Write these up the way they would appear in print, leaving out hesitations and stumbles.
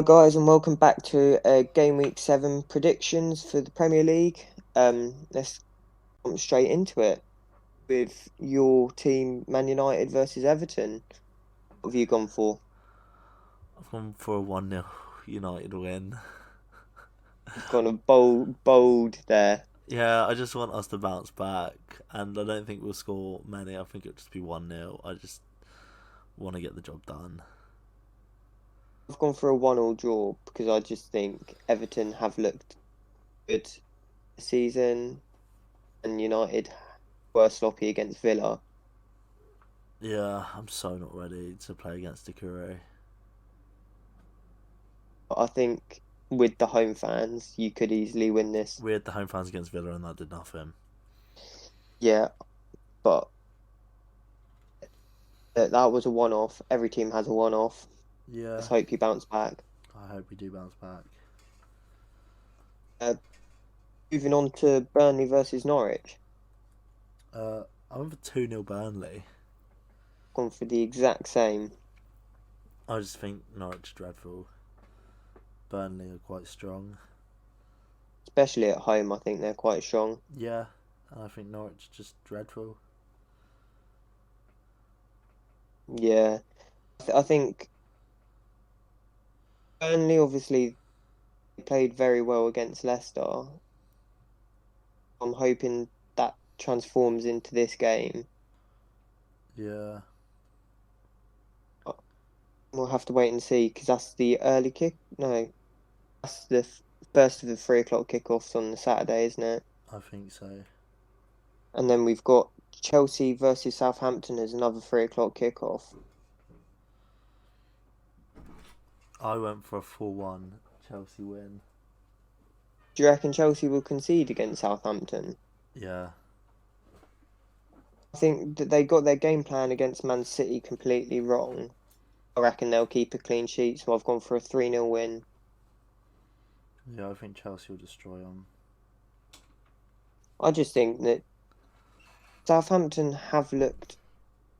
Hi guys, and welcome back to Gameweek 7 predictions for the Premier League. Let's jump straight into it with your team, Man United versus Everton. What have you gone for? I've gone for a 1-0 United win. You've gone a bold there. Yeah, I just want us to bounce back, and I don't think we'll score many. I think it'll just be 1-0. I just want to get the job done. I've gone for a 1-1 draw because I just think Everton have looked good this season and United were sloppy against Villa. Yeah, I'm so not ready to play against Ikure. But I think with the home fans, you could easily win this. We had the home fans against Villa, and that did nothing. Yeah, but that was a one-off. Every team has a one-off. Yeah, Let's hope you bounce back. I hope we do bounce back. Uh, Moving on to Burnley versus Norwich. I went for 2-0 Burnley. Gone for the exact same, I just think Norwich are dreadful. Burnley are quite strong. especially at home. I think they're quite strong. Yeah, and I think Norwich are just dreadful. Yeah, I think Burnley obviously played very well against Leicester. I'm hoping that transforms into this game. Yeah, We'll have to wait and see because that's the early kick. No, that's the first of the 3 o'clock kickoffs on the Saturday, isn't it? I think so. And then we've got Chelsea versus Southampton as another 3 o'clock kickoff. I went for a 4-1 Chelsea win. Do you reckon Chelsea will concede against Southampton? Yeah, I think that they got their game plan against Man City completely wrong. I reckon they'll keep a clean sheet, so I've gone for a 3-0 win. yeah, I think Chelsea will destroy them. I just think that Southampton have looked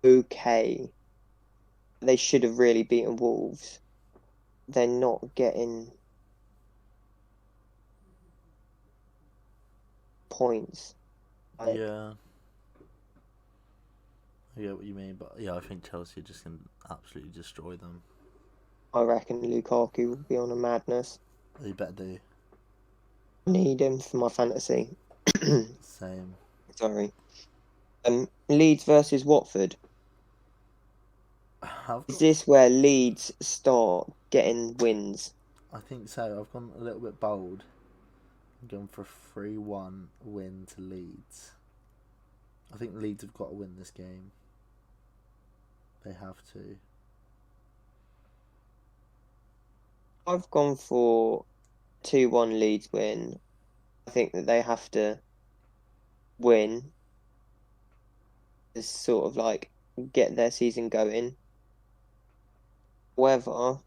okay. They should have really beaten Wolves. They're not getting points. Like, Yeah, I get what you mean, but yeah, I think Chelsea are just going to absolutely destroy them. I reckon Lukaku will be on a madness. They better do. Need him for my fantasy. Same. Sorry. Leeds versus Watford. I've Is got, this where Leeds start getting wins? I think so. I've gone a little bit bold. I'm going for a 3-1 win to Leeds. I think Leeds have got to win this game. They have to. I've gone for 2-1 Leeds win. I think that they have to win to sort of like get their season going. However,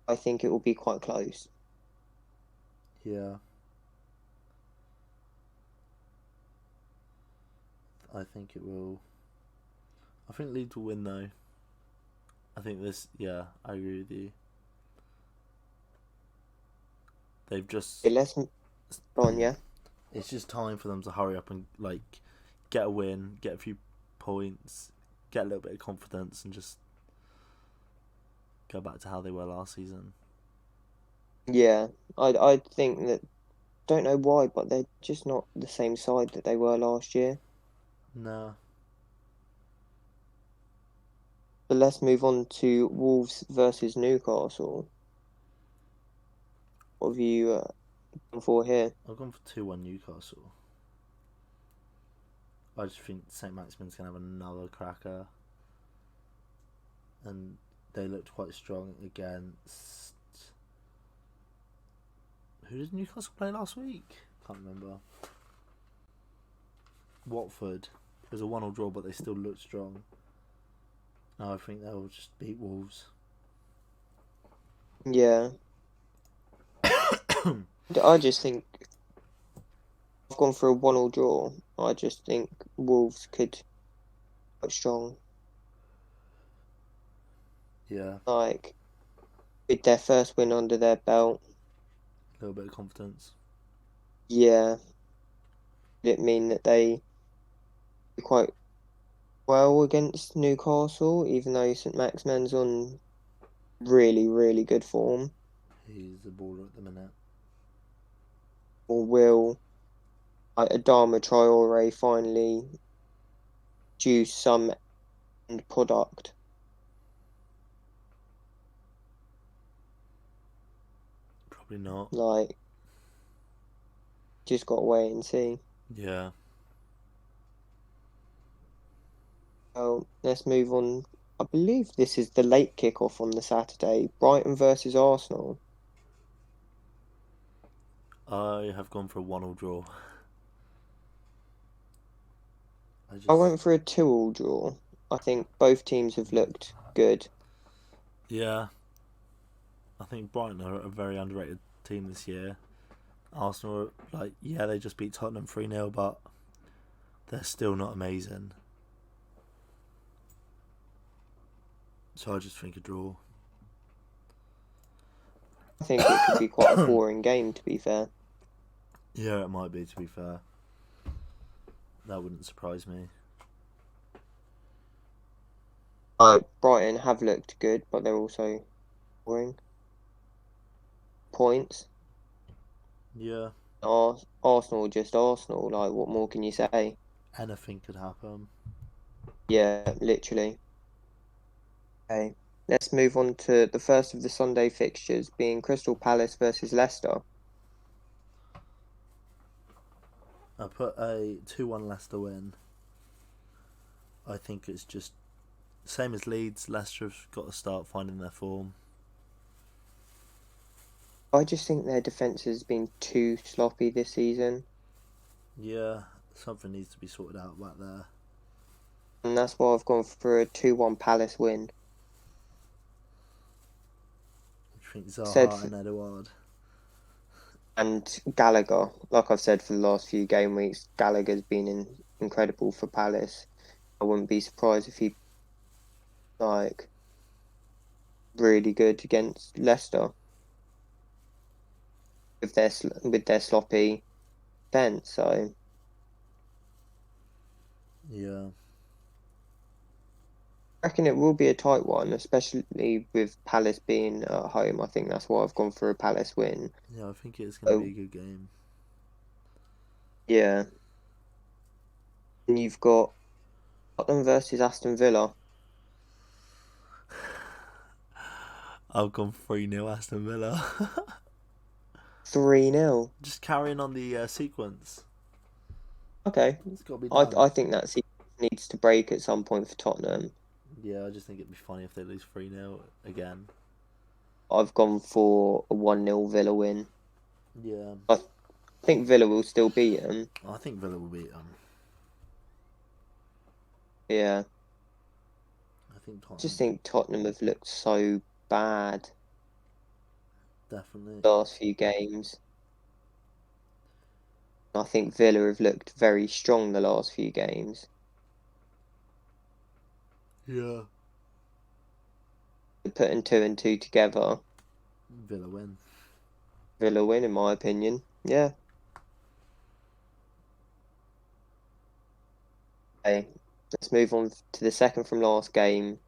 I think it will be quite close. Yeah, I think it will. I think Leeds will win though. I think this. Yeah, I agree with you. They've just Okay, let's go on, yeah. it's just time for them to hurry up and like get a win, get a few points, get a little bit of confidence, and just go back to how they were last season. Yeah, I think that don't know why, but they're just not the same side that they were last year. No, But let's move on to Wolves versus Newcastle. What have you gone for here? I've gone for 2-1 Newcastle. I just think St Maximin's gonna have another cracker, and they looked quite strong against. Who did Newcastle play last week? Can't remember. Watford. It was a 1-1 draw, but they still looked strong. No, I think they'll just beat Wolves. Yeah, I just think I've gone for a 1-1 draw. I just think Wolves could be quite strong. Yeah, Like with their first win under their belt. A little bit of confidence. Yeah, did it mean that they did quite well against Newcastle, even though St Maximin's on really, really good form? He's the baller at the minute. Or will Adama Traore finally produce some end product? Probably not. Like, just got to wait and see. Yeah. Well, let's move on. I believe this is the late kickoff on the Saturday. Brighton versus Arsenal. I have gone for a 1-1 draw. I went for a 2-2 draw. I think both teams have looked good. Yeah. I think Brighton are a very underrated team this year. Arsenal, they just beat Tottenham 3-0, but they're still not amazing. So I just think a draw. I think it could be quite a boring game, to be fair. Yeah, it might be, to be fair. That wouldn't surprise me. Brighton have looked good, but they're also boring. Points. Yeah. Arsenal just Arsenal. Like, what more can you say? Anything could happen. Yeah, literally. Okay, let's move on to the first of the Sunday fixtures, being Crystal Palace versus Leicester. I put a 2-1 Leicester win. I think it's just same as Leeds. Leicester have got to start finding their form. I just think their defence has been too sloppy this season. Yeah, something needs to be sorted out back there. And that's why I've gone for a 2-1 Palace win. I think Zaha and Edouard. And Gallagher, like I've said for the last few game weeks, Gallagher's been incredible for Palace. I wouldn't be surprised if he really good against Leicester with their sloppy defence. So Yeah. I reckon it will be a tight one, especially with Palace being at home. I think that's why I've gone for a Palace win. Yeah, I think it's going to be a good game. Yeah. And you've got Tottenham versus Aston Villa. I've gone 3-0 Aston Villa. 3-0. Just carrying on the sequence. Okay. It's got to be done. I think that sequence needs to break at some point for Tottenham. Yeah, I just think it'd be funny if they lose 3-0 again. I've gone for a 1-0 Villa win. Yeah. I think Villa will still beat them. I think Villa will beat them. Yeah. I just think Tottenham have looked so bad. Definitely. Last few games. I think Villa have looked very strong the last few games. Yeah. Putting 2 and 2 together. Villa win. Villa win, in my opinion. Yeah. Okay, let's move on to the second from last game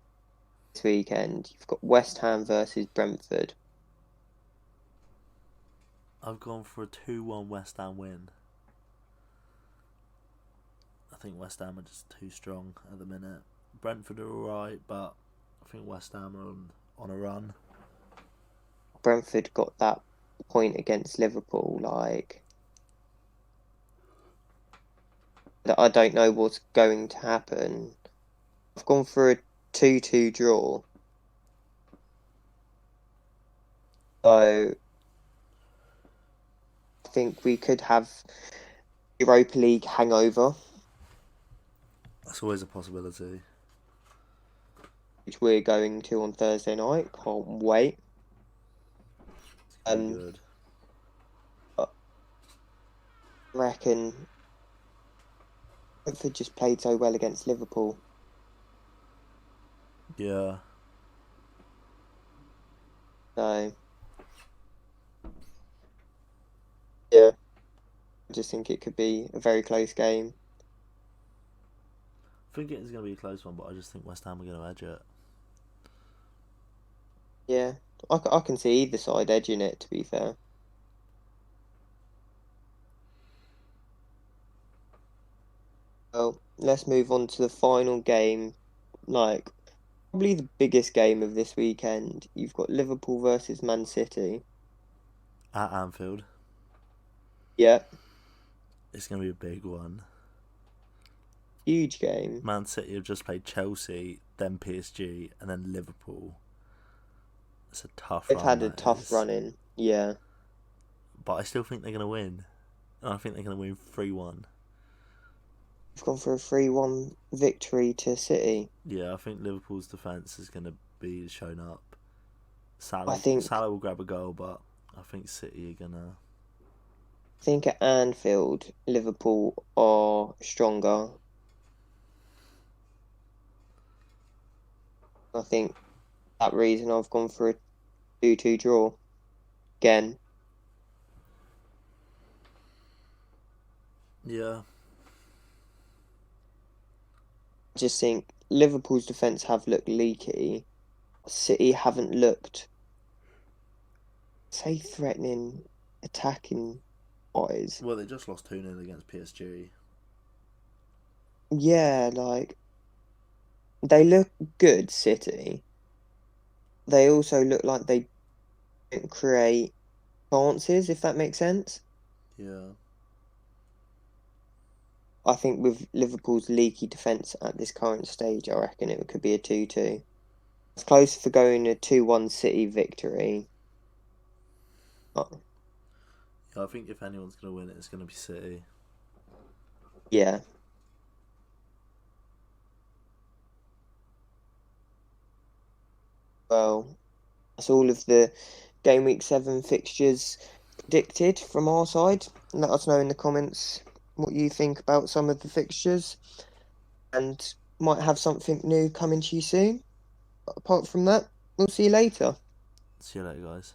this weekend. You've got West Ham versus Brentford. I've gone for a 2-1 West Ham win. I think West Ham are just too strong at the minute. Brentford are alright, but I think West Ham are on a run. Brentford got that point against Liverpool, I don't know what's going to happen. I've gone for a 2-2 draw. So I think we could have Europa League hangover. That's always a possibility. Which we're going to on Thursday night. Can't wait. Good. I reckon Brentford just played so well against Liverpool. Yeah. So yeah, I just think it could be a very close game. I think it is going to be a close one, but I just think West Ham are going to edge it. Yeah, I can see either side edging it, to be fair. Well, let's move on to the final game. Like, probably the biggest game of this weekend. You've got Liverpool versus Man City. At Anfield, Yeah, it's going to be a big one. huge game. Man City have just played Chelsea, then PSG, and then Liverpool. It's a tough They've run, had a that tough is. run in. Yeah, But I still think they're going to win. And I think they're going to win 3-1. we've gone for a 3-1 victory to City. Yeah, I think Liverpool's defence is going to be shown up. I Salah will grab a goal, but I think City are going to... think at Anfield, Liverpool are stronger. I think that reason I've gone for a 2-2 draw again. Yeah. I just think Liverpool's defence have looked leaky. City haven't looked, say, threatening, attacking wise. Well, they just lost 2-0 against PSG. Yeah, like they look good, City. They also look like they don't create chances, if that makes sense. Yeah. I think with Liverpool's leaky defence at this current stage, I reckon it could be a 2-2. It's close for going a 2-1 City victory. Oh, Yeah, I think if anyone's going to win it, it's going to be City. yeah. Well, that's all of the Game Week 7 fixtures predicted from our side. Let us know in the comments what you think about some of the fixtures, and might have something new coming to you soon. But apart from that, we'll see you later. See you later, guys.